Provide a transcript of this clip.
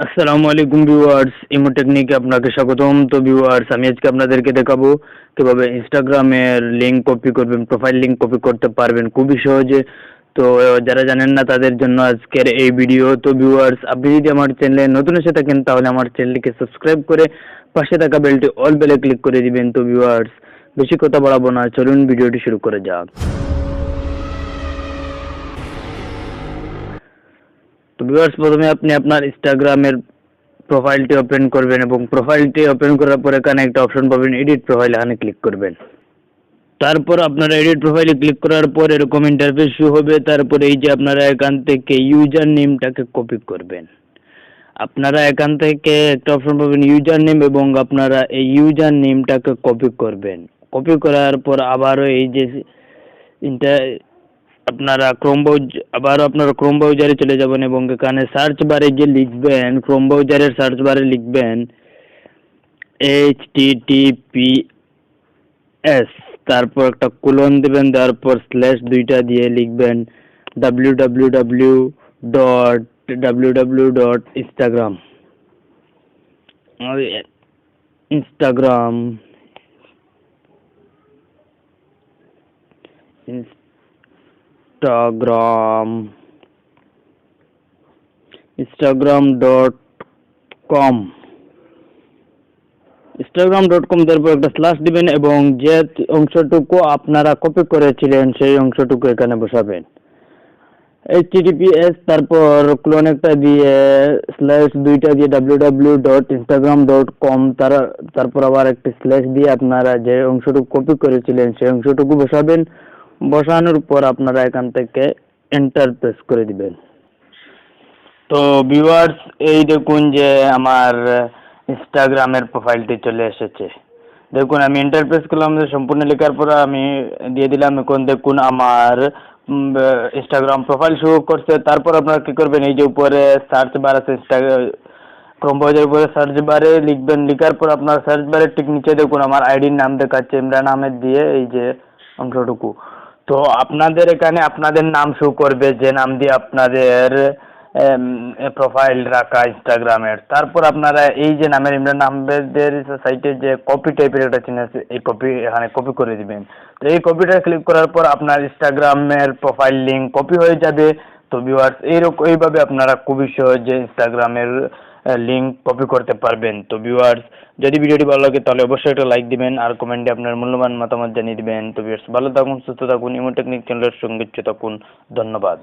আসসালামু আলাইকুম viewers, imo টেকনিকে আপনাকে স্বাগতম। তো ভিউয়ার্স, আমি আজকে আপনাদেরকে দেখাবো কিভাবে ইনস্টাগ্রামের লিংক কপি করবেন, প্রোফাইল লিংক কপি করতে পারবেন খুবই সহজে। তো যারা জানেন না তাদের জন্য আজকের এই ভিডিও। তো ভিউয়ার্স, আপনি যদি আমার চ্যানেলে নতুন এসে থাকেন তাহলে আমার চ্যানেলটিকে সাবস্ক্রাইব করে পাশে থাকা বেলটি অল বেলে ক্লিক করে দিবেন। তো ভিউয়ার্স, বেশি কথা বাড়াবো না, চলুন ভিডিওটি শুরু করে যাক। তো ভিউয়ার্স, প্রথমে আপনি আপনার ইনস্টাগ্রামের প্রোফাইলটি ওপেন করবেন এবং প্রোফাইলটি ওপেন করার পর এখানে একটা অপশন পাবেন এডিট প্রোফাইল, এখানে ক্লিক করবেন। তারপর আপনারা এডিট প্রোফাইলে ক্লিক করার পর এরকম ইন্টারফেস শুরু হবে। তারপরে এই যে আপনারা এখান থেকে ইউজার নেমটাকে কপি করবেন। আপনারা এখান থেকে একটা অপশন পাবেন ইউজার নেম এবং আপনারা এই ইউজার নেমটাকে কপি করবেন। কপি করার পর আবারও এই যে ইন্টার আপনারা ক্রোম ব্রাউজারে চলে যাবেন এবং এখানে সার্চ বারে যে লিখবেন, ক্রোম ব্রাউজারের সার্চ বারে লিখবেন HTTPS, তারপর একটা কোলন দেবেন, তারপর স্ল্যাশ দুইটা দিয়ে লিখবেন www.instagram Instagram Instagram instagram.com instagram.com, তারপর একটা স্ল্যাশ দিবেন এবং যে অংশটুকু আপনারা কপি করেছিলেন সেই অংশটুকু এখানে বসাবেন। HTTPS, তারপর ক্লোন একটা দিয়ে স্ল্যাশ দুইটা দিয়ে www.instagram.com, তারপর আবার একটা স্ল্যাশ দিয়ে আপনারা যে অংশটুকু কপি করেছিলেন সেই অংশটুকু বসাবেন। বসানোর পর আপনারা এখান থেকে এন্টার প্রেস করে দিবেন। তো ভিউয়ার্স, এই দেখুন যে আমার ইনস্টাগ্রামের প্রোফাইলটি চলে এসেছে। দেখুন আমি এন্টার প্রেস করলাম, সম্পূর্ণ লেখার পর আমি দিয়ে দিলাম। এখন দেখুন আমার ইনস্টাগ্রাম প্রোফাইল শো করছে। তারপর আপনারা কী করবেন, এই যে উপরে সার্চ বার আছে, ক্রোম ব্রাউজারের উপরে সার্চ বারে লিখবেন। লেখার পর আপনার সার্চ বারের ঠিক নিচে দেখুন আমার আইডির নাম দেখাচ্ছে ইমরান আহমেদ দিয়ে এই যে অংশটুকু। তো আপনাদের এখানে আপনাদের নাম শো করবে, যে নাম দিয়ে আপনাদের প্রোফাইল রাখা ইনস্টাগ্রামের। তারপর আপনারা এই যে নামের ইমরান আহমেদের সাইটে যে কপি টাইপের একটা চিহ্ন আছে, এই কপি এখানে কপি করে দিবেন। তো এই কপিটা ক্লিক করার পর আপনার ইনস্টাগ্রামের প্রোফাইল লিঙ্ক কপি হয়ে যাবে। তো ভিউয়ার্স, এইভাবে আপনারা খুবই সহজে ইনস্টাগ্রামের লিঙ্ক কপি করতে পারবেন। তো ভিউয়ার্স, যদি ভিডিওটি ভালো লাগে তাহলে অবশ্যই একটা লাইক দিবেন আর কমেন্টে আপনার মূল্যবান মতামত জানিয়ে দিবেন। তো ভিউয়ার্স, ভালো থাকুন, সুস্থ থাকুন, ইমো টেকনিক চ্যানেলের সঙ্গে থাকুন। ধন্যবাদ।